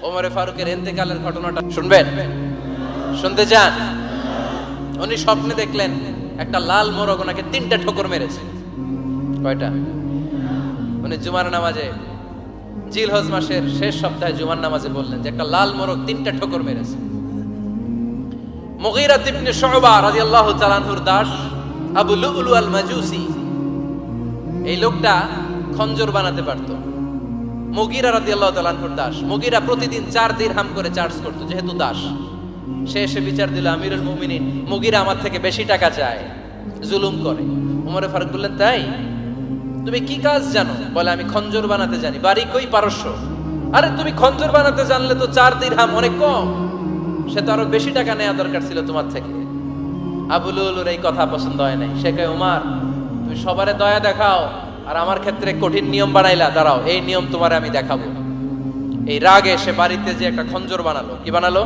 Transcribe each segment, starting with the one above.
ওমরে ফারুকের ইন্তেকালের ঘটনাটা শুনবেন? শুনতে চান? উনি স্বপ্নে দেখলেন একটা লাল মোরগ ওনাকে 3টা ঠোকর মেরেছে। কয়টা? উনি জুমার নামাজে, জিলহজ মাসের শেষ সপ্তাহে জুমার নামাজে বললেন যে একটা লাল মোরগ 3টা ঠোকর মেরেছে। মুগীরা ইবনে শুবা রাদিয়াল্লাহু তাআলা আনহুর দাস আবু লুলু আল মাজুসি, এই লোকটা খঞ্জর বানাতে পারতো। মুগীরা রাদিয়াল্লাহু তাআলা আনহুর দাস। মুগীরা প্রতিদিন 4 দিরহাম করে চার্জ করতো, যেহেতু দাস। সে এসে বিচার দিল, আমিরুল মুমিনিন, মুগীরা আমার থেকে বেশি টাকা চায়, জুলুম করে। ওমরে ফারুক বললেন, তাই? তুমি কি কাজ জানো? বলে, আমি খঞ্জর বানাতে জানি। বাড়ি কই? পারস্য। আরে তুমি খঞ্জর বানাতে জানলে তো 4 দিরহাম অনেক কম, সে তো আরো বেশি টাকা নেওয়া দরকার ছিল তোমার থেকে। আবু লুলুর এই কথা পছন্দ হয় নাই। সে কয়, ওমর, তুমি সবারে দয়া দেখাও আর আমার ক্ষেত্রে কঠিন নিয়ম বানাইলা, দাঁড়াও, এই নিয়ম তোমারে আমি দেখাবো। এই রাগে সে বাড়িতে যে একটা খঞ্জর বানালো। কি বানালো?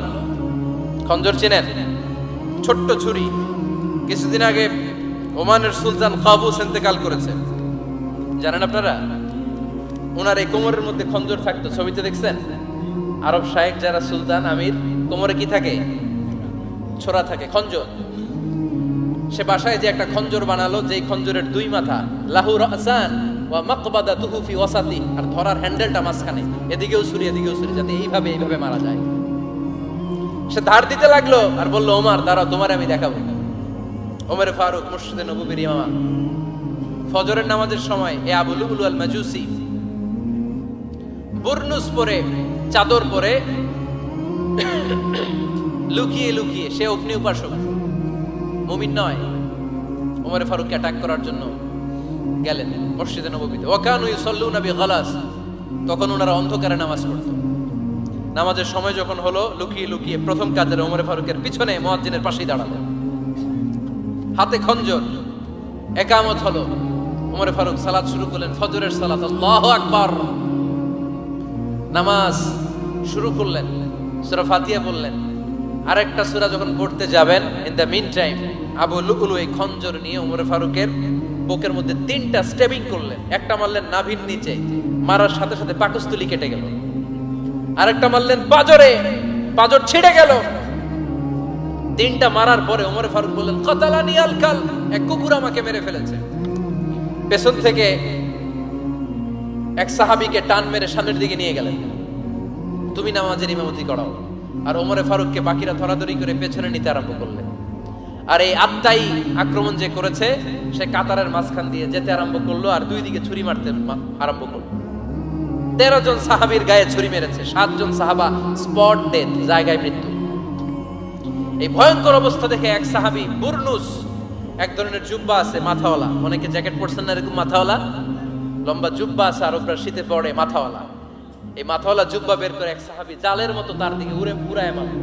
খঞ্জর চিনেন? ছোট্ট ছুরি। কিছুদিন আগে ওমানের সুলতান কাবুস ইন্তেকাল করেছেন, জানেন আপনারা? ওনার এই কোমরের মধ্যে খঞ্জর থাকতো, ছবিতে দেখছেন? আরব শায়েখ যারা সুলতান, আমির, কোমরে কি থাকে? ছোরা থাকে, খঞ্জর। সে বাসায় যে একটা খঞ্জর বানালো, যেই খঞ্জরের 2 মাথা, লাহু রাসান ওয়া মাকবাদাতুহু ফি ওয়াসাতি, আর ধরার হ্যান্ডেলটা মাঝখানে, এদিকেও ছুরি এদিকেও ছুরি, যাতে এইভাবে মারা যায়। সে ধার দিতে লাগলো আর বলল, ওমর দাঁড়াও, তোমারে আমি দেখাবো। ওমরে ফারুক মসজিদে নববীর ইমাম, ফজরের নামাজের সময় এ আবু লুলু আল মাজুসি বুরনুস পরে, চাদর পরে, লুকিয়ে লুকিয়ে, সে অগ্নি উপাসক, মুমিন নয়। ওমরে ফারুককে অ্যাটাক করার জন্য গেলেন মসজিদে নববীতে। ওয়াকানু ইউসাল্লুনা বিগালাস, তখন ওনারা অন্ধকারে নামাজ পড়তো। নামাজের সময় যখন হলো, লুকিয়ে লুকিয়ে প্রথম কাজের ওমরে ফারুকের পিছনে মুয়াজ্জিনের পাশেই দাঁড়ালেন, হাতে খঞ্জর। একামত হলো, ওমরে ফারুক সালাত শুরু করলেন, ফজরের সালাত, আল্লাহু আকবার। নামাজ শুরু করলেন, সূরা ফাতিহা বললেন। আরেকটা সূরা যখন পড়তে যাবেন, ইন দ্য মিন টাইম আবু লুলু এই খঞ্জর নিয়ে ওমরে ফারুকের বুকের মধ্যে 3টা স্টেবিং করলেন। একটা মারলেন নাভির নিচে, মারার সাথে সাথে পাকস্থলী কেটে গেল। আরেকটা মারলেন পাজরে, পাজর ছিঁড়ে গেল। 3টা মারার পরে ওমরে ফারুক বললেন, কাতালানি আল কাল, এক কুকুর আমাকে মেরে ফেলেছে। পেছন থেকে এক সাহাবীকে টান মেরে সামনের দিকে নিয়ে গেলেন, তুমি নামাজের ইমামতি করাও। আর ওমরে ফারুককে বাকিরা ধরাধরি করে পেছনে নিতে আরম্ভ করলেন। আর এই আত্মাই আক্রমণ যে করেছে, সে কাতারের মাঝখান দিয়ে যেতে আরম্ভ করলো আর 2 দিকে ছুরি মারতে আরম্ভ করলো। 13 জন সাহাবীর গায়ে ছুরি মেরেছে, 7 জন সাহাবা স্পট ডেথ, জায়গায় মৃত্যু। এই ভয়ঙ্কর অবস্থা দেখে এক সাহাবী বুরনুস, এক ধরনের জুব্বা আছে মাথাওয়ালা, অনেকে জ্যাকেট পরছেন না এরকম মাথাওয়ালা, লম্বা জুব্বা আছে, আরবরা শীতে পড়ে মাথাওয়ালা। এই মাথাওয়ালা জুব্বা বের করে এক সাহাবী জালের মতো তার দিকে উড়ায় মারল।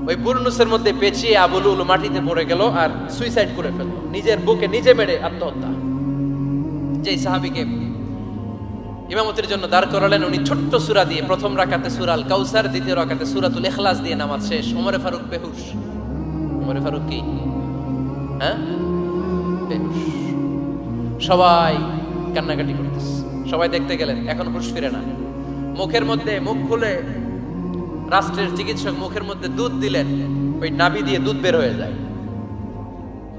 ওই বুরনুসের মধ্যে পেঁচিয়ে আবু লুলু মাটিতে পড়ে গেল আর সুইসাইড করে ফেলল, নিজের বুকে নিজে মেরে আত্মহত্যা। যেই সাহাবীকে ইমামতির জন্য দাঁড় করালেন, উনি ছোট্ট সূরা দিয়ে, প্রথম রাকাতে সূরা আল কাউসার, দ্বিতীয় রাকাতে সূরাতুল ইখলাস দিয়ে নামাজ শেষ। ওমরে ফারুক বেহুশ। ওমরে ফারুক কি? বেহুশ। সবাই কান্নাকাটি করতেছে, সবাই দেখতে গেলেন, এখন হুঁশ ফিরে না। মুখের মধ্যে, মুখ খুলে রাষ্ট্রের চিকিৎসক মুখের মধ্যে দুধ দিলেন, ওই নাভি দিয়ে দুধ বের হয়ে যায়,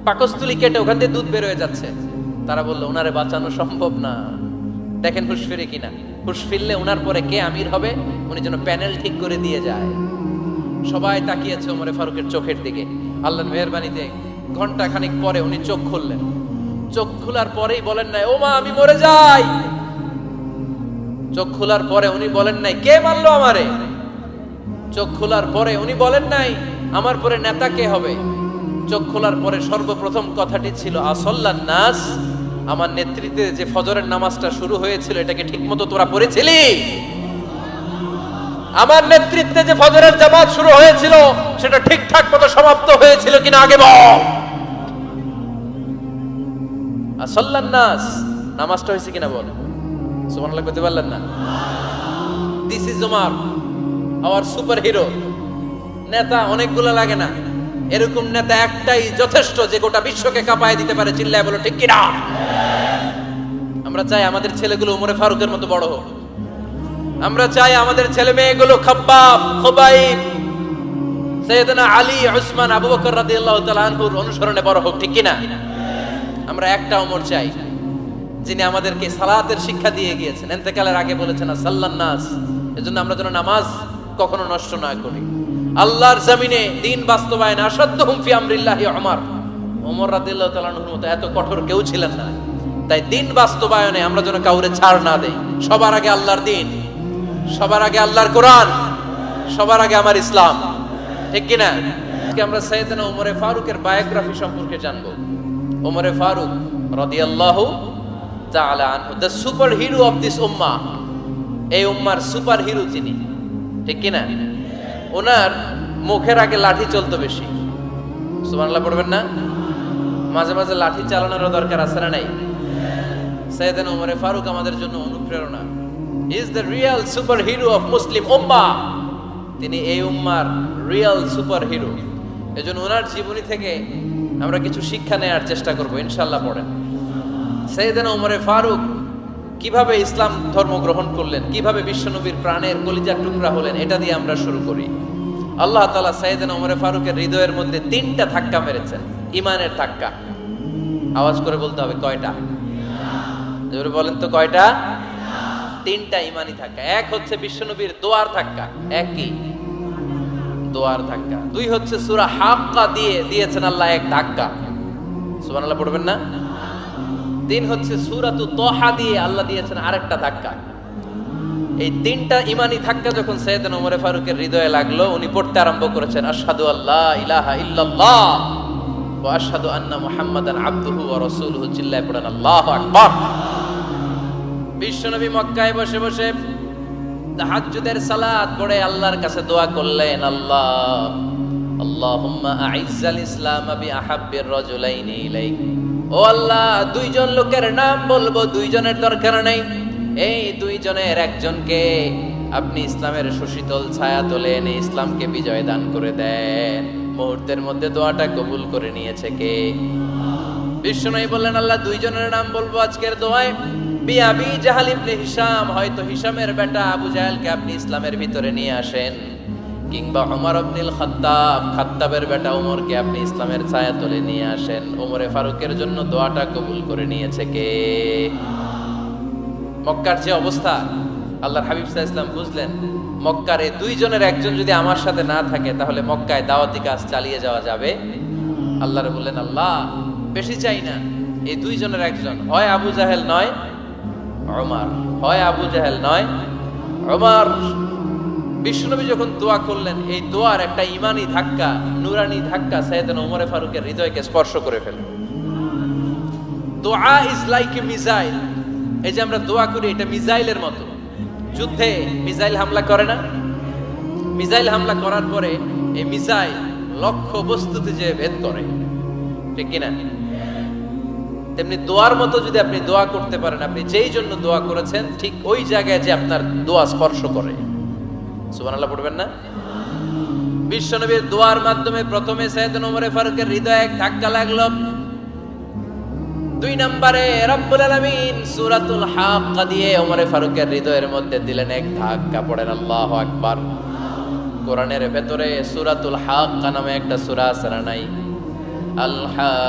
পাকস্থলী কেটে ওখান দিয়ে দুধ বের হয়ে যাচ্ছে। তারা বললো, ওনারে বাঁচানো সম্ভব না, দেখেন হুঁশ ফিরে কিনা। হুঁশ ফিরলে ওনার পরে কে আমির হবে, উনি যেন প্যানেল ঠিক করে দিয়ে যায়। সবাই তাকিয়েছে ওমরে ফারুকের চোখের দিকে। আল্লাহর মেহেরবানিতে ঘন্টা খানিক পরে উনি চোখ খুললেন। চোখ খোলার পরেই বলেন নাই, ও মা আমি মরে যাই। চোখ খোলার পরে উনি বলেন নাই, কে মারলো আমারে। চোখ খোলার পরে উনি বলেন নাই, আমার পরে নেতা কে হবে। চোখ খোলার পরে সর্বপ্রথম কথাটি ছিল, আসল্লান নাস, আমার নেতৃত্বে যে ফজরের নামাজটা শুরু হয়েছিল, এটাকে ঠিকমতো তোরা পড়েছিলি? আমার নেতৃত্বে যে ফজরের জামাত শুরু হয়েছিল, সেটা ঠিকঠাক মতো সমাপ্ত হয়েছিল কিনা আগে বল। আসল্লান নাস, নামাজটা হয়েছে কিনা বল। সুবহানাল্লাহ করতে পারলেন না? This is Omar, hour super hero. নেতা অনেকগুলো লাগে না, এরকম নেতা একটাই যথেষ্ট, যে গোটা বিশ্বকে কাঁপায় দিতে পারে। চিল্লায় বলো ঠিক কিনা? আমরা চাই আমাদের ছেলেগুলো ওমরে ফারুকের মতো বড় হোক। আমরা চাই আমাদের ছেলে মেয়েগুলো খাব্বাব, খুবাইব, সাইয়েদনা আলী, উসমান, আবু বকর রাদিয়াল্লাহু তাআলা আনহুর অনুসরণে বড় হোক, ঠিক কিনা? আমরা একটা ওমর চাই যিনি আমাদেরকে সালাতের শিক্ষা দিয়ে গিয়েছেন, ইন্তেকালের আগে বলেছেন সাল্লান নাস। এজন্য আমরা যেন নামাজ কখনো নষ্ট না করি। আল্লাহর জমিনে দিন বাস্তবায়ন আসাদ্দুহুম ফি আমরিল্লাহি ওমর রাদিয়াল্লাহু তাআলা আনহুর মতো এত কঠোর কেউ ছিলেন না। তাই দিন বাস্তবায়নে আমরা যেন কাউরে ছাড় না দেই। সবার আগে আল্লাহর দিন, সবার আগে আল্লাহর কোরআন, সবার আগে আমার ইসলাম, ঠিক কিনা? আজকে আমরা সাইয়েদনা ওমরে ফারুকের বায়োগ্রাফি সম্পর্কে জানবো। ওমরে ফারুক রাদিয়াল্লাহু তাআলা আনহু, the super hero of this উম্মাহ। এই উম্মার সুপার হিরো তিনি, ঠিক কিনা? ওনার মুখের আগে লাঠি চলতো বেশি। সুবহানাল্লাহ পড়বেন না? মাঝে মাঝে লাঠি চালানোর দরকার আছে না নাই? সাইয়েদনা ওমরে ফারুক আমাদের জন্য অনুপ্রেরণা। He is the real super hero of Muslim উম্মাহ। তিনি এই উম্মার রিয়েল সুপার হিরো। এজন্য ওনার জীবনী থেকে আমরা কিছু শিক্ষা নেওয়ার চেষ্টা করব ইনশাআল্লাহ। পড়েন সাইয়েদনা ওমরে ফারুক কিভাবে ইসলাম ধর্ম গ্রহণ করলেন, কিভাবে বিশ্বনবীর প্রাণের কলিজার টুকরা হলেন, এটা দিয়ে আমরা শুরু করি। আল্লাহ তাআলা সাইয়েদনা ওমরে ফারুকের হৃদয়ের মধ্যে 3টা ধাক্কা মেরেছেন, ঈমানের ধাক্কা। আওয়াজ করে বলতে হবে কয়টা? জোরে বলেন তো কয়টা? 3টা ঈমানি ধাক্কা। এক হচ্ছে বিশ্বনবীর দোয়ার ধাক্কা, এক কি? দোয়ার ধাক্কা। 2 হচ্ছে সূরা হাক্কা দিয়ে দিয়েছেন আল্লাহ এক ধাক্কা, সুবহানাল্লাহ পড়বেন না? 3 হচ্ছে সূরাতু তাহা দিয়ে আল্লাহ দিয়েছেন আরেকটা ধাক্কা। এই 3টা ঈমানি ধাক্কা যখন সাইয়েদনা ওমরে ফারুকের হৃদয়ে লাগলো, উনি পড়তে আরম্ভ করেছেন আশহাদু আল্লা ইলাহা ইল্লাল্লাহ ওয়া আশহাদু আন্না মুহাম্মাদান আবদুহু ওয়া রাসূলুহু। চিল্লায়ে পড়েন আল্লাহু আকবার। বিশ্বনবী মক্কায় বসে বসে তাহাজ্জুদের সালাত পড়ে আল্লাহর কাছে দোয়া করলেন, আল্লাহুম্মা আইজ্জাল ইসলাম বিআহাব্বির রাজুলাইনি ইলাইক। ও আল্লাহ, 2 জন লোকের নাম বলবো, 2 জনের দরকার নেই। এই 2 জনের একজনকে আপনি ইসলামের সুশীতল ছায়া তোলে এনে ইসলামকে বিজয় দান করে দেন। মুহূর্তের মধ্যে দোয়াটা কবুল করে নিয়েছে কে? বিশ্বনবী বললেন, আল্লাহ 2 জনের নাম বলবো আজকের দোয়ায়। আবি জাহাল ইবনে হিশাম, হয়তো হিশামের বেটা আবু জাহেলকে আপনি ইসলামের ভিতরে নিয়ে আসেন, কিংবা ওমর ইবনুল খাত্তাব, খাত্তাবের বেটা ওমরকে আপনি ইসলামের ছায়া তলে নিয়ে আসেন। ওমরে ফারুকের জন্য দোয়াটা কবুল করে নিয়েছে কে? মক্কার যে অবস্থা, আল্লাহর হাবিব সাল্লাল্লাহু আলাইহি ওয়াসাল্লাম বুঝলেন মক্কার এই 2 জনের একজন যদি আমার সাথে না থাকে তাহলে মক্কায় দাওয়াতি কাজ চালিয়ে যাওয়া যাবে। আল্লাহর বললেন, আল্লাহ বেশি চাই না, এই 2 জনের একজন, হয় আবু জাহেল নয় ওমর, হয় আবু জাহেল নয় ওমর। বিশ্বনবী যখন দোয়া করলেন, এই দোয়ার একটা ঈমানি ধাক্কা, নূরানি ধাক্কা সাইয়েদনা ওমরে ফারুকের হৃদয়কে স্পর্শ করে ফেলল। দোয়া ইজ লাইক এ মিসাইল। এই যে আমরা দোয়া করি, এটা মিসাইলের মতো। যুদ্ধে মিসাইল হামলা করে না? মিসাইল হামলা করার পরে এই মিসাইল লক্ষ্য বস্তুতে যে ভেদ করে, ঠিক কিনা? তেমনি দোয়ার মতো যদি আপনি দোয়া করতে পারেন, আপনি যেই জন্য দোয়া করেছেন ঠিক ওই জায়গায় যে আপনার দোয়া স্পর্শ করে। সুবহানাল্লাহ পড়বেন না? বিশ্বনবীর দোয়ার মাধ্যমে প্রথমে সাইয়েদনা ওমরে ফারুকের হৃদয়ে এক ধাক্কা লাগলো। 2 নম্বরে রব্বুল আলামিন সূরাতুল হাক্কা দিয়ে ওমরে ফারুকের হৃদয়ের মধ্যে দিলেন এক ধাক্কা। পড়েন আল্লাহু আকবার। কোরআনের ভেতরে সূরাতুল হাক্কা নামে একটা সূরা আছে না নাই? আল হাক্কাতু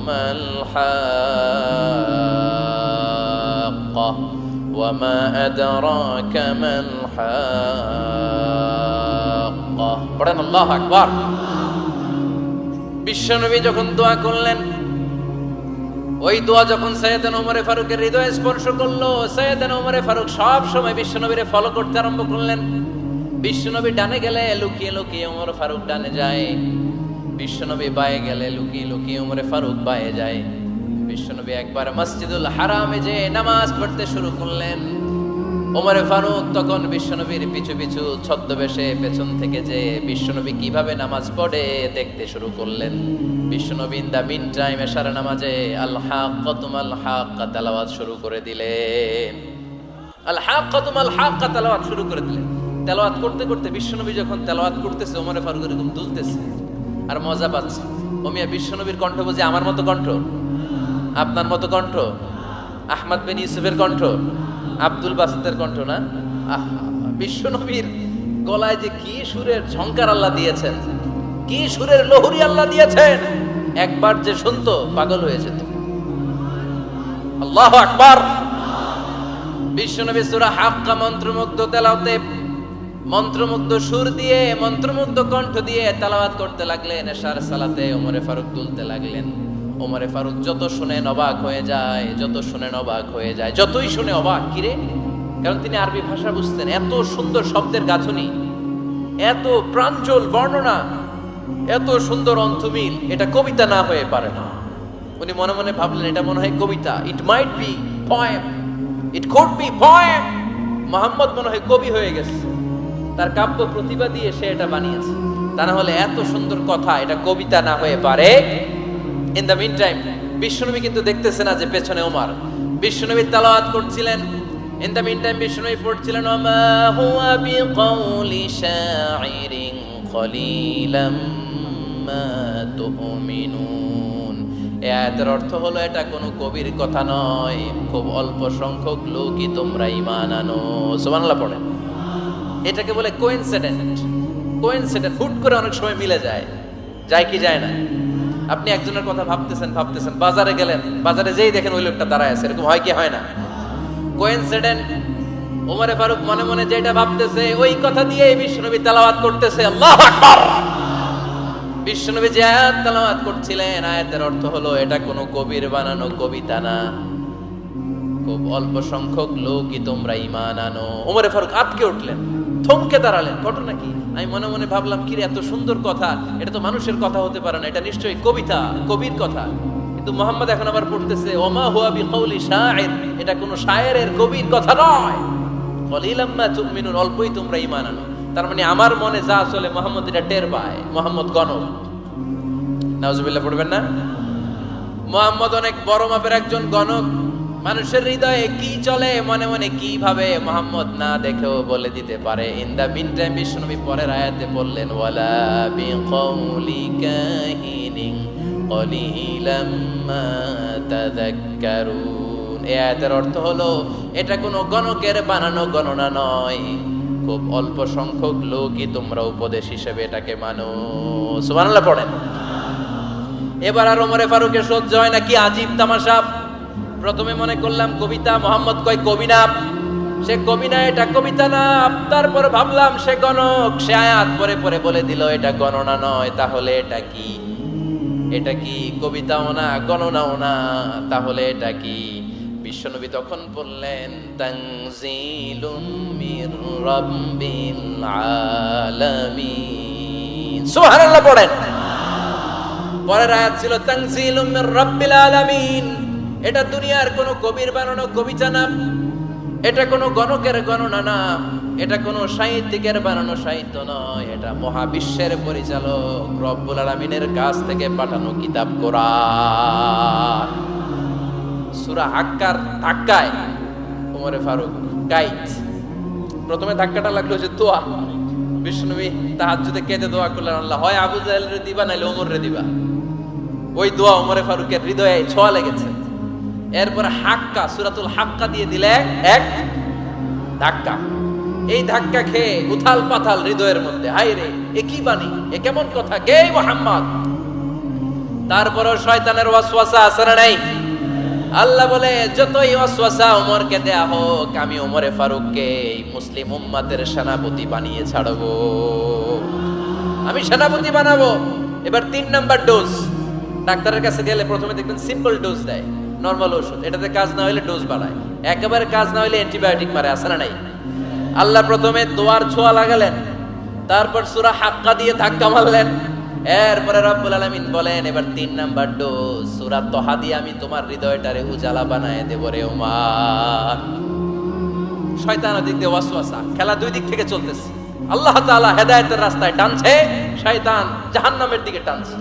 মাল হাক্কা ওয়া মা আদরাকা মাল হাক্কা। পড়েন আল্লাহু আকবার। বিশ্বনবী যখন দোয়া করলেন, ওই দোয়া যখন সাইয়েদনা ওমরে ফারুকের হৃদয়ে স্পর্শ করলো, সাইয়েদনা ওমরে ফারুক সব সময় বিশ্বনবীরে ফলো করতে আরম্ভ করলেন। বিশ্বনবী ডানে গেলে লুকিয়ে লুকিয়ে ওমর ফারুক ডানে যায়, বিশ্বনবী বায়ে গেলে লুকিয়ে লুকিয়ে ওমরে ফারুক বায়ে যায়। বিশ্বনবী একবার মসজিদুল হারামে যে নামাজ পড়তে শুরু করলেন, ওমরে ফারুক তখন বিশ্বনবীর পিছু পিছু ছদ্মবেশে পেছন থেকে যে বিশ্বনবী কিভাবে নামাজ পড়ে দেখতে শুরু করলেন। বিশ্বনবী ইন দা মিন টাইম এশার নামাজে আল হাক্কাতু মাল হাক্কা তেলাওয়াত শুরু করে দিলেন। আল হাক্কাতু মাল হাক্কা তেলাওয়াত শুরু করে দিলেন। তেলাওয়াত করতে করতে বিশ্বনবী যখন তেলাওয়াত করতেছে, ওমরে ফারুক এরকম দুলতেছে আর মজা পাচ্ছে। ও মিয়া, বিশ্বনবীর কণ্ঠ বুঝি আমার মতো কণ্ঠ, আপনার মতো কণ্ঠ? আহমদ বিন ইউসুফের কণ্ঠ, আব্দুল বাসিতের কণ্ঠ না? বিশ্ব নবীর গলায় যে কি সুরের ঝংকার আল্লাহ দিয়েছেন, কি সুরের লহরী আল্লাহ দিয়েছেন, একবার যে শুনতো পাগল হয়ে যেত। আল্লাহু আকবার। বিশ্ব নবী সূরা হাক্কা মন্ত্রমুগ্ধ তেলাওয়াতে, মন্ত্রমুগ্ধ সুর দিয়ে, মন্ত্রমুগ্ধ কণ্ঠ দিয়ে তেলাওয়াত করতে লাগলেন। এশার সালাতে ওমরে ফারুক তুলতে লাগলেন। ওমরে ফারুক যত শুনে অবাক হয়ে যায়, যত শুনে অবাক হয়ে যায়, যতই শুনে অবাক। কিরে? কারণ তিনি আরবি ভাষা বুঝতেন। এত সুন্দর শব্দের গাঁথনি, এত প্রাঞ্জল বর্ণনা, এত সুন্দর অন্তমিল, এটা কবিতা না হয়ে পারে না। উনি মনে মনে ভাবলেন এটা মনে হয় কবিতা। It might be poem, it could be poem. Muhammad মনে হয় কবি হয়ে গেছে, তার কাব্য প্রতিভা দিয়ে সে এটা বানিয়েছে। তা না হলে এত সুন্দর কথা, এটা কবিতা না হয়ে পারে। ইন দ্য মিন টাইম বিশ্বনবী কিন্তু দেখতেছে না যে পেছনে ওমর। বিশ্বনবী তেলাওয়াত করছিলেন। ইন দ্য মিন টাইম বিশ্বনবী পড়ছিলেন ওমা হুয়া বিকাউলি শাইরিন কলিলাম মা তুমিনুন। এই আয়াতের অর্থ হলো এটা কোনো কবির কথা নয়, খুব অল্প সংখ্যক লোকই তোমরা ঈমান আনো। সুবহানাল্লাহ পড়েন। এটাকে বলে কোইন্সিডেন্ট। কোইন্সিডেন্ট, হুট করে অনেক সময় মিলে যায়। যায় কি যায় না? আপনি একজনের কথা ভাবতেছেন, বাজারে গেলেন, বাজারে যেই দেখেন ওই লোকটা দাঁড়ায় আছে, এরকম হয় কি হয় না? কোইন্সিডেন্ট। ওমরে ফারুক মনে মনে যেটা ভাবতেছে ওই কথা দিয়ে বিশ্বনবী তেলাওয়াত করতেছে। আল্লাহু আকবার। বিশ্বনবী যে আয়াত তেলাওয়াত করছিলেন, আয়াতের অর্থ হলো এটা কোনো কবির বানানো কবিতা না, খুব অল্প সংখ্যক লোকই তোমরা ঈমান আনো। ওমরে ফারুক আটকে উঠলেন, থমকে দাঁড়ালেন। ঘটনা কি? আমি মনে মনে ভাবলাম, কিরে এত সুন্দর কথা, এটা তো মানুষের কথা হতে পারে না, এটা নিশ্চয়ই কবিতা, কবির কথা। কিন্তু মুহাম্মদ এখন আবার পড়তেছে ওমা হুয়া বিকাউলি শাইর, এটা কোনো শায়েরের, কবির কথা নয়। কলিলাম মা তুমিনুন, অল্পই তোমরা ঈমান আনো। তার মানে আমার মনে যা চলে মুহাম্মদ এটা টের পায়। মুহাম্মদ গণক। নাউজুবিল্লাহ পড়বেন না? মুহাম্মদ অনেক বড় মাপের একজন গণক। মানুষের হৃদয়ে কি চলে, মনে মনে কি ভাবে, মুহাম্মদ না দেখেও বলে দিতে পারে। ইন দা মিন টাইম বিশ্বনবী পরের আয়াতে বললেন ওয়ালা বিকাউলি কাহিনিন কলিলাম মা তাযাক্কারুন। এই আয়াতের অর্থ হলো এটা কোনো গণকের বানানো গণনা নয়, খুব অল্প সংখ্যক লোকই তোমরা উপদেশ হিসেবে এটাকে মানো। সুবহানাল্লাহ পড়েন। এবার আর ওমরে ফারুকের সহ্য হয় না, কি আজীব তামাশা। প্রথমে মনে করলাম কবিতা, মোহাম্মদ কয় কবি না, সে কবি না, এটা কবিতা না। তারপর ভাবলাম সে গণক, সে আয়াত পরে পরে বলে দিল এটা গণনা নয়, তাহলে এটা কি? এটা কি কবিতাও না, গণনাও না, তাহলে এটা কি? বিশ্বনবী তখন বললেন তানজিলুম মির রাব্বিল আলামিন। সুবহানাল্লাহ পড়েন। পরের আয়াত ছিল তানজিলুম মির রাব্বিল আলামিন। এটা দুনিয়ার কোনো কবির বানানো কবিতা না, এটা কোনো গণকের গণনা না, এটা কোনো সাহিত্যিকের বানানো সাহিত্য নয়, এটা মহাবিশ্বের পরিচালক রব্বুল আলামিনের কাছ থেকে পাঠানো কিতাব কোরআন। সূরা হাক্কার ধাক্কায় ওমরে ফারুক গাইড। প্রথমে ধাক্কাটা লাগলো যে দোয়া। বিশ্বনবী তাহাজ্জুদে কেঁদে দোয়া করলেন, আল্লাহ হয় আবু জাহেলরে দিবা নাইলে ওমরে দিবা। ওই দোয়া ওমরে ফারুকের হৃদয়ে ছোঁয়া লেগেছে। এরপরে হাক্কা, সূরাতুল হাক্কা দিয়ে দিলে এক ধাক্কা। এই ধাক্কা খেয়ে উথাল পাথাল হৃদয়ের মধ্যে, হায় রে এ কি বাণী, এ কেমন কথা, কে মুহাম্মদ? তারপরও শয়তানের ওয়াসওয়াসা আছে না নাই? আল্লাহ বলে যতই ওয়াসওয়াসা ওমরকে দেয়া হোক, আমি ওমরে ফারুককে এই মুসলিম উম্মাতের সেনাপতি বানিয়ে ছাড়বো, আমি সেনাপতি বানাবো। এবার 3 নাম্বার ডোজ। ডাক্তারের কাছে গেলে প্রথমে দেখবেন সিম্পল ডোজ দেয়, নরমাল ওষুধ, এটাতে কাজ না হলে ডোজ বাড়ায়, একেবারে কাজ না হলে অ্যান্টিবায়োটিক মারে, আছে না নাই? আল্লাহ প্রথমে দোয়ার ছোঁয়া লাগালেন, তারপর সূরা হাক্কা দিয়ে ধাক্কা মারলেন, এরপরে রব্বুল আলামিন বলেন এবার 3 নাম্বার ডোজ সূরা তোহা দিয়ে আমি তোমার হৃদয়টারে উজালা বানায় দেব রে ওমর। শয়তান ওদিক দিয়ে ওয়াসওয়াসা, খেলা দুই দিক থেকে চলতেছে। আল্লাহ তাআলা হেদায়েতের রাস্তায় টানছে, শয়তান জাহান্নামের দিকে টানছে।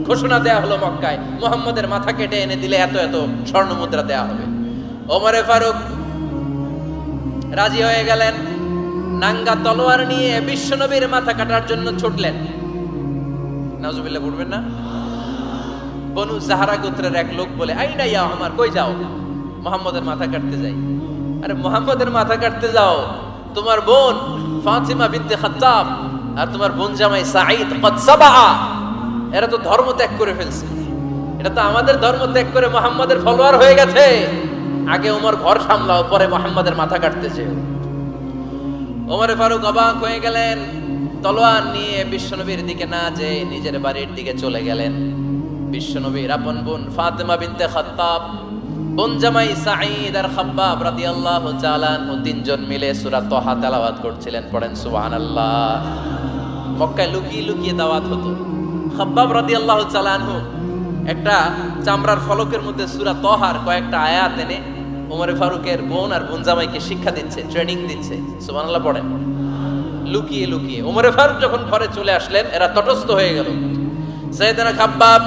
ঘোষণা দেয়া হলো মক্কায়, মুহাম্মদের মাথা কেটে এনে দিলে এত এত স্বর্ণ মুদ্রা দেয়া হবে। ওমরে ফারুক রাজি হয়ে গেলেন, নাঙ্গা তলোয়ার নিয়ে বিশ্বনবীর মাথা কাটার জন্য ছুটলেন। নাউজুবিল্লাহ পড়বেন না? বনু জাহরা গোত্রের এক লোক বলে, আইনা ইয়া ওমর, কই যাও? মুহাম্মদের মাথা কাটতে যাই। আরে মুহাম্মদের মাথা কাটতে যাও, তোমার বোন ফাতিমা বিনতে খাত্তাব আর তোমার বোন জামাই সাঈদ কদ সাবাআ, এরা তো ধর্ম ত্যাগ করে ফেলছে। এটা তো আমাদের ধর্ম ত্যাগ করে মুহাম্মদের ফলোয়ার হয়ে গেছে। আগে ওমর ঘর সামলাও, পরে মুহাম্মদের মাথা কাটতে যেও। ওমরে ফারুক অবাক হয়ে গেলেন, তলোয়ার নিয়ে বিশ্বনবীর দিকে না যেয়ে নিজের বাড়ির দিকে চলে গেলেন। বিশ্বনবীর আপন বোন ফাতিমা বিনতে খাত্তাব, বোন জামাই সাঈদ আর খাব্বাব রাদিয়াল্লাহু তাআলা আনহু তিনজন মিলে সূরা তাহা তেলাওয়াত করছিলেন। পড়েন সুবহানাল্লাহ। মক্কায় লুকিয়ে লুকিয়ে দাওয়াত হতো। খাব্বাব রাদিয়াল্লাহু তাআলা আনহু একটা চামড়ার ফলকের মধ্যে সূরা তাহার কয়েকটা আয়াত এনে ওমরে ফারুকের বোন আর বোন জামাইকে শিক্ষা দিচ্ছে, ট্রেনিং দিচ্ছে। সুবহানাল্লাহ পড়েন। লুকিয়ে লুকিয়ে ওমরে ফারুক যখন ঘরে চলে আসলেন, এরা তটস্থ হয়ে গেল। সাইয়েদনা খাব্বাব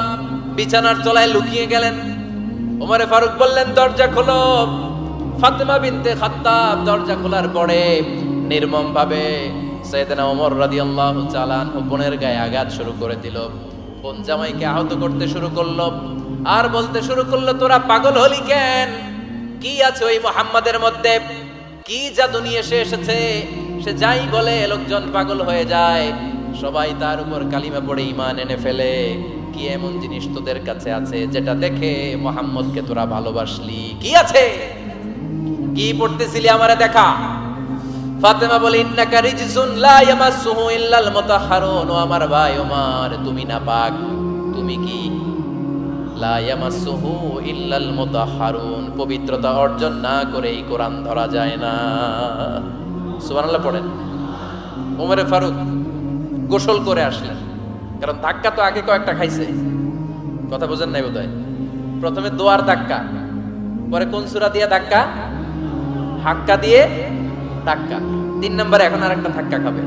বিছানার তলায় লুকিয়ে গেলেন। ওমরে ফারুক বললেন, দরজা খোলো। ফাতিমা বিনতে খাত্তাব দরজা খোলার পরে নির্মম ভাবে সাইয়েদনা ওমর রাদিয়াল্লাহু তাআলা আনহু বোনের গায়ে আঘাত শুরু করে দিল। বোন জামাইকে আহত করতে শুরু করলো আর বলতে শুরু করলো, তোরা পাগল হলি কেন? কি আছে ওই মুহাম্মাদের মধ্যে? কি জাদু নিয়ে এসেছে? সে যাই বলে লোকজন পাগল হয়ে যায়, সবাই তার উপর কালিমা পড়ে ঈমান এনে ফেলে। কি এমন জিনিস তোদের কাছে আছে যেটা দেখে মুহাম্মদকে তোরা ভালোবাসলি? কি আছে? কি পড়তেছিলি আমারে দেখা। ফাতেমা বলে, ইন্নাকা রিজসুন লা ইয়ামাসসুহু ইল্লাল মুতাহহারুন। ও আমার ভাই ওমর, তুমি নাপাক। তুমি কি? লা ইয়ামাসসুহু ইল্লাল মুতাহহারুন, পবিত্রতা অর্জন না করে এই কোরআন ধরা যায় না। সুবহানাল্লাহ পড়েন। ওমরে ফারুক গোসল করে আসলেন, কারণ ধাক্কা তো আগে কয়েকটা খাইছে। কথা বুঝেন নাই বোধহয়? প্রথমে দোয়ার ধাক্কা, পরে কোন সূরা দিয়ে ধাক্কা? হাক্কা দিয়ে ধাক্কা। 3 নম্বরে এখন আরেকটা ধাক্কা খাবে।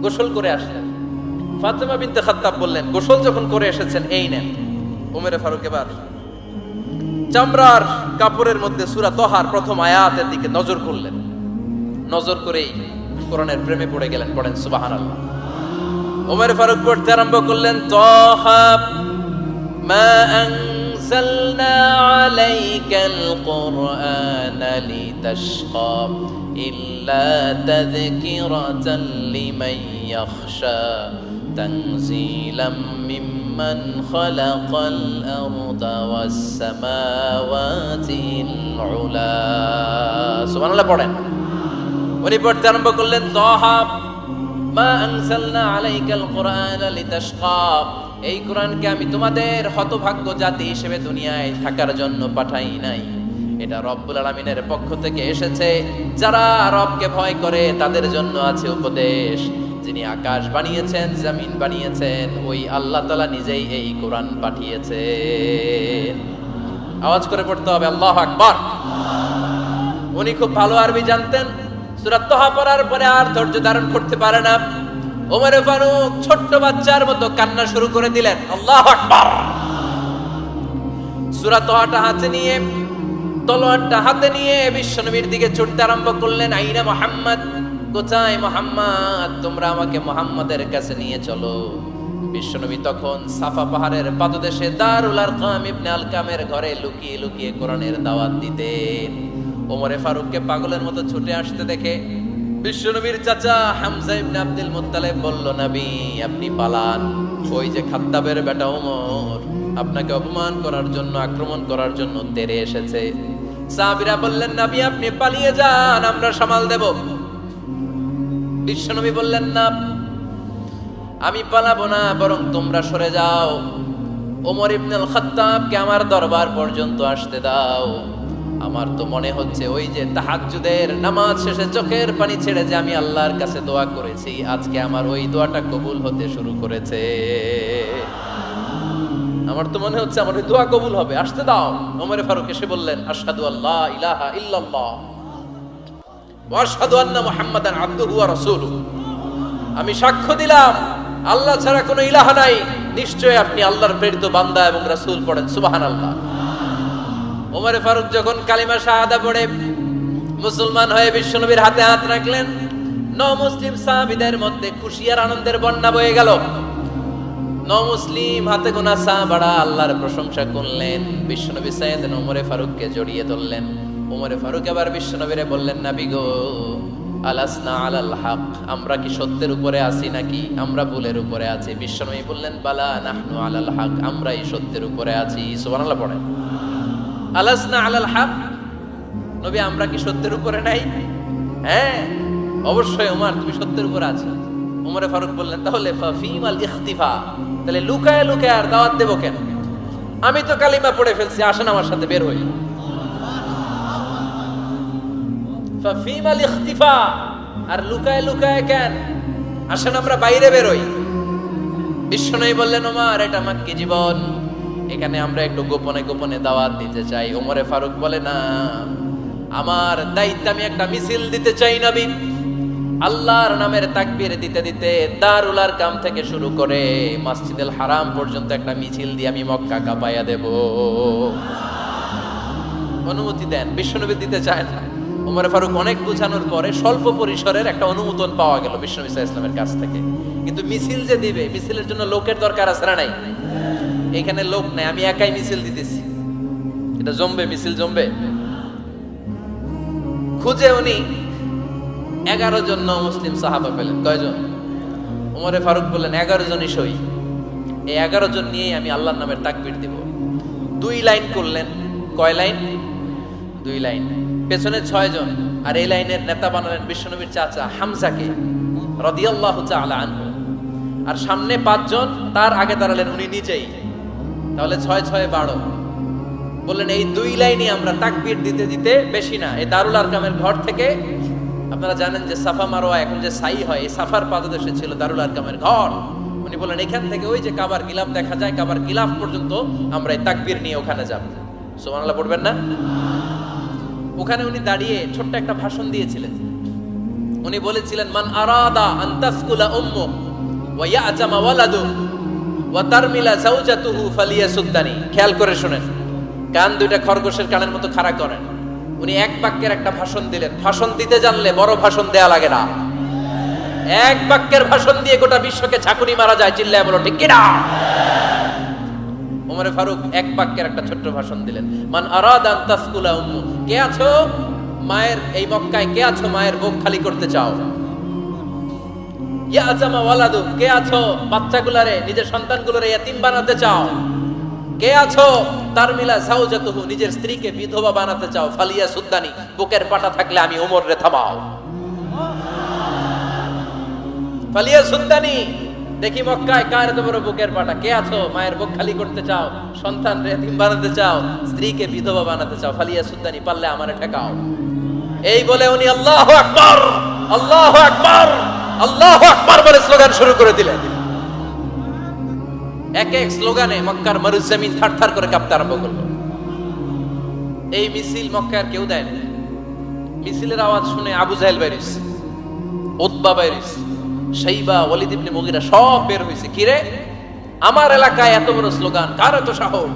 গোসল করে আসলেন। ফাতিমা বিনতে খাত্তাব বললেন, গোসল যখন করে এসেছেন, এই নেন। ওমরে ফারুক এবার চামড়ার কাপড়ের মধ্যে সূরা তাহার প্রথম আয়াতের দিকে নজর করলেন। নজর করেই কোরআনের প্রেমে পড়ে গেলেন। পড়েন সুবহানাল্লাহ। ওমরে ফারুক পড়তে আরম্ভ করলেন, তাহা মা আনজালনা আলাইকাল কুরআনা লিতাশকা ইল্লা তাযকিরাতাল লিমান ইয়াখশা তানজিলাম মিম্মান খালাকাল আরদা ওয়াস সামাওয়াতিল উলা। সুবহানাল্লাহ পড়েন। উনি পড়তে আরম্ভ করলেন, তাহা মা আনজালনা আলাইকাল কুরআনা লিতাশকা, এই কোরআনকে আমি তোমাদের হতভাগ্য জাতি হিসেবে দুনিয়ায় থাকার জন্য পাঠাই নাই। এটা রব্বুল আলামিনের পক্ষ থেকে এসেছে। যারা রবকে ভয় করে তাদের জন্য আছে উপদেশ। যিনি আকাশ বানিয়েছেন, জমিন বানিয়েছেন, ওই আল্লাহ তাআলা নিজেই এই কোরআন পাঠিয়েছেন। আওয়াজ করে পড়তে হবে, আল্লাহু আকবার। উনি খুব ভালো আরবি জানতেন। সূরা তাহা পড়ার পরে আর ধৈর্য ধারণ করতে পারে না। ওমরে ফারুক ছোট্ট বাচ্চার মতো কান্না শুরু করে দিলেন। আল্লাহু আকবার। সূরা তাহাটা হাতে নিয়ে, তলোয়ারটা হাতে নিয়ে বিশ্বনবীর দিকে ছুটতে আরম্ভ করলেন। আইনা মুহাম্মদ, কোথায় মুহাম্মদ? তোমরা আমাকে মুহাম্মাদের কাছে নিয়ে চলো। বিশ্বনবী তখন সাফা পাহাড়ের পাদদেশে দারুল আরকাম ইবনে আলকামের ঘরে লুকিয়ে লুকিয়ে কোরআনের দাওয়াত দিতেন। ওমরে ফারুককে পাগলের মতো ছুটে আসতে দেখে বিশ্বনবীর চাচা হামজা ইবনে আব্দুল মুত্তালিব বলল, নবী আপনি পালান। ওই যে খাত্তাবের বেটা ওমর আপনাকে অপমান করার জন্য, আক্রমণ করার জন্য তেরে এসেছে। সাহাবীরা বললেন, নবী আপনি পালিয়ে যান, আমরা সামাল দেব। বিশ্বনবী বললেন, না আমি পালাবো না, বরং তোমরা সরে যাও। ওমর ইবনে আল খাত্তাবকে আমার দরবার পর্যন্ত আসতে দাও। আমার তো মনে হচ্ছে ওই যে তাহাজ্জুদের নামাজ শেষে চোখের পানি ছেড়ে যে আমি আল্লাহর কাছে দোয়া করেছি, আজকে আমার ওই দোয়াটা কবুল হতে শুরু করেছে। আমার তো মনে হচ্ছে আমার ওই দোয়া কবুল হবে, আসতে দাও। ওমরে ফারুক এসে বললেন, আশহাদু আল্লা ইলাহা ইল্লাল্লাহ ওয়া আশহাদু আন্না মুহাম্মাদান আবদুহু ওয়া রাসূলুহু। আমি সাক্ষ্য দিলাম আল্লাহ ছাড়া কোনো ইলাহা নাই, নিশ্চয়ই আপনি আল্লাহর প্রেরিত বান্দা এবং রাসূল। পড়েন সুবহানাল্লাহ। ওমরে ফারুক যখন কালিমা শাহাদা পড়ে মুসলমান হয়ে বিশ্বনবীর হাতে হাত রাখলেন, মুসলিম সাহাবীদের মধ্যে খুশি আর আনন্দের বন্যা বয়ে গেল। মুসলিম হাতে গোনা সাহাবারা আল্লাহর প্রশংসা করলেন। বিশ্বনবী সাইয়েদনা ওমরে ফারুককে জড়িয়ে ধরলেন। ওমরে ফারুক এবার বিশ্বনবীরে বললেন, নবী গো, আলাসনা আলাল হক, আমরা কি সত্যের উপরে আছি নাকি আমরা ভুলের উপরে আছি? বিশ্বনবী বললেন, বালা নাহনু আলাল হক, আমরাই সত্যের উপরে আছি। সুবহানাল্লাহ পড়েন। আলাসনা আলাল হক, নবী আমরা কি সত্যের উপরে নাই? হ্যাঁ অবশ্যই ওমর, তুমি সত্যের উপরে আছো। ওমরে ফারুক বললেন, তাহলে ফাফিমাল ইখতিফা, তাহলে লুকায় লুকায় আর দাওয়াত দেব কেন? আমি তো কালিমা পড়ে ফেলছি, আসেন আমার সাথে বের হই। ফাফিমাল ইখতিফা, আর লুকায় লুকায় কেন? আসেন আমরা বাইরে বের হই। বিশ্বনবী বললেন, ওমর এটা মাক্কি জীবন, এখানে আমরা একটু গোপনে গোপনে দাওয়াত দিতে চাই। ওমরে ফারুক বলে, না, আমার দায়িত্ব, আমি একটা মিছিল দিতে চাই নবী। আল্লাহর নামের তাকবীর দিতে দিতে দারুল আরকাম থেকে শুরু করে মসজিদুল হারাম পর্যন্ত একটা মিছিল দিয়ে আমি মক্কা কাঁপাইয়া দেব। অনুমতি দেন। বিশ্বনবী দিতে চায় না। ওমর ফারুক অনেক বুঝানোর পরে স্বল্প পরিসরের একটা অনুমোদন পাওয়া গেল বিশ্বনবী সাল্লাল্লাহু আলাইহি ওয়াসাল্লামের কাছ থেকে। কিন্তু মিছিল যে দিবে, মিছিলের জন্য লোকের দরকার আছে না নাই? এখানে লোক নাই, আমি একাই মিছিল দিতেছি। এটা জমবে, মিছিল জমবে। খুঁজে উনি 11 জন মুসলিম সাহাবা পেলেন। কয়জন? ওমরে ফারুক বললেন, 11 জনই সই। এই 11 জন নিয়ে আমি আল্লাহর নামের তাকবীর দিব। 2 লাইন করলেন। কয় লাইন? 2 লাইন। পেছনে 6 জন, আর এই লাইনের নেতা বানালেন বিশ্বনবীর চাচা হামজাকে রাদিয়াল্লাহু তাআলা আনহু। আর সামনে 5 জন, তার আগে দাঁড়ালেন উনি নিজেই। তাহলে 6 6 12। বললেন, এই 2 লাইনে আমরা তাকবীর দিতে দিতে, বেশি না, এই দারুল আরকামের ঘর থেকে, আপনারা জানেন যে সাফা মারওয়া এখন যে সাই হয়, এই সাফার পাদদেশে ছিল দারুল আরকামের ঘর। উনি বলেন, এখান থেকে ওই যে কাবার গিলাফ দেখা যায়, কাবার গিলাফ পর্যন্ত আমরা এই তাকবীর নিয়ে ওখানে যাব। সুবহানাল্লাহ পড়বেন না? ওখানে উনি দাঁড়িয়ে ছোট্ট একটা ভাষণ দিয়েছিলেন। উনি বলেছিলেন, মান আরাদা আন তাসকুলা উম্মু ওয়া ইয়াতামা ওয়ালাদু ওয়া তারমিলা যাওজাতুহু ফালিয়াসুদ্দানি। খেয়াল করে শুনেন, কান দুইটা খরগোশের কানের মতো খাড়া করেন। উনি এক বাক্যের একটা ভাষণ দিলেন। ভাষণ দিতে জানলে বড় ভাষণ দেয়া লাগে না। এক বাক্যের ভাষণ দিয়ে গোটা বিশ্বকে ঝাঁকুনি মারা যায়। চিল্লায় বলো ঠিক কিনা? ওমরে ফারুক এক বাক্যের একটা ছোট্ট ভাষণ দিলেন। মান আরাদা আন তাসকুলা উম্মু, কে আছো মায়ের এই মক্কায়, কে আছো মায়ের বুক খালি করতে চাও? ইয়াতামা ওয়ালাদু, কে আছো বাচ্চাগুলারে, নিজের সন্তানগুলোরে ইয়াতিম বানাতে চাও? কে আছো তারমিলা যাওজাতুহু, নিজের স্ত্রীকে বিধবা বানাতে চাও? ফালিয়া সুদ্দানি, বুকের পাটা থাকলে আমি ওমর রে থামাও। ফালিয়া সুদ্দানি, দেখি মক্কায় কার এত বড় বুকের পাটা। কে আছো মায়ের বুক খালি করতে চাও, সন্তান রে এতিম বানাতে চাও, স্ত্রীকে বিধবা বানাতে চাও? ফালিয়া সুদ্দানি, পারলে আমারে ঠেকাও। এই বলে উনি আল্লাহু আকবার, আল্লাহু আকবার, আল্লাহু আকবার বলে স্লোগান শুরু করে দিলেন। এক এক স্লোগানে মক্কার মরুজমিন থারথার করে কাঁপতে আরম্ভ করলো। এই মিছিল মক্কার কেউ দেয় না। মিছিলের আওয়াজ শুনে আবু জাহেল বাইরিস, উতবা বাইরিস, শাইবা, ওয়ালিদ ইবনে মুগিরা সব বের হয়েছে। কিরে, আমার এলাকায় এত বড় স্লোগান, কার এত সাহস?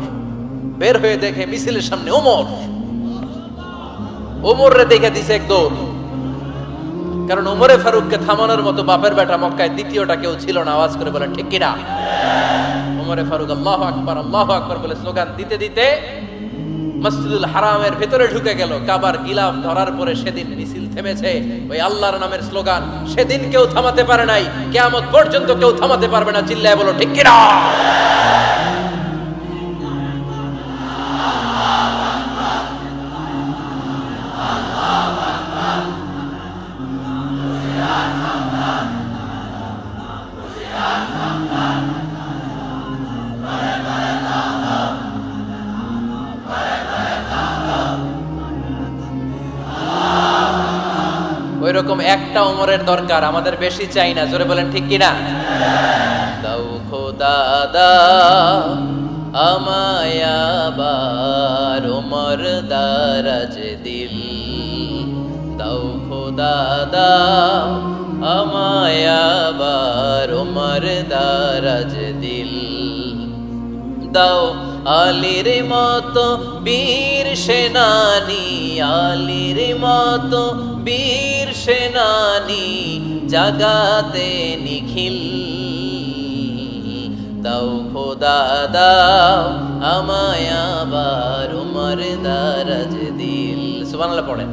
বের হয়ে দেখে মিছিলের সামনে ওমর। ওমর রে দেখে দিছে এক দৌড়। কারণ ওমরে ফারুককে থামানোর মতো বাপের বেটা মক্কায় দ্বিতীয়টা কেউ ছিল না। আওয়াজ করে বলে ঠিক কিনা? ওমরে ফারুক আল্লাহু আকবার, আল্লাহু আকবার বলে স্লোগান দিতে দিতে মসজিদুল হারামের ভেতরে ঢুকে গেল। কাবার গিলাফ ধরার পরে সেদিন মিছিল থেমেছে। ওই আল্লাহর নামের স্লোগান সেদিন কেউ থামাতে পারে নাই, কিয়ামত পর্যন্ত কেউ থামাতে পারবে না। চিল্লায় বলো ঠিক কিনা? ওইরকম একটা ওমরের দরকার, আমাদের বেশি চাই না। জোরে বলেন ঠিক কিনা? দাও খোদা দাও আমায় আবার ওমর দারাজ দিল, দাও খোদা দাও আমায় আবার ওমর দারাজ দিল, দাও আলীর মতো বীর সেনানি, আলীর মতো বীর সেনানি জাগাতে নিখিল, দাও খোদা দাও আমায় আবার উমর দারাজ দিল। সুবহানাল্লাহ পড়েন।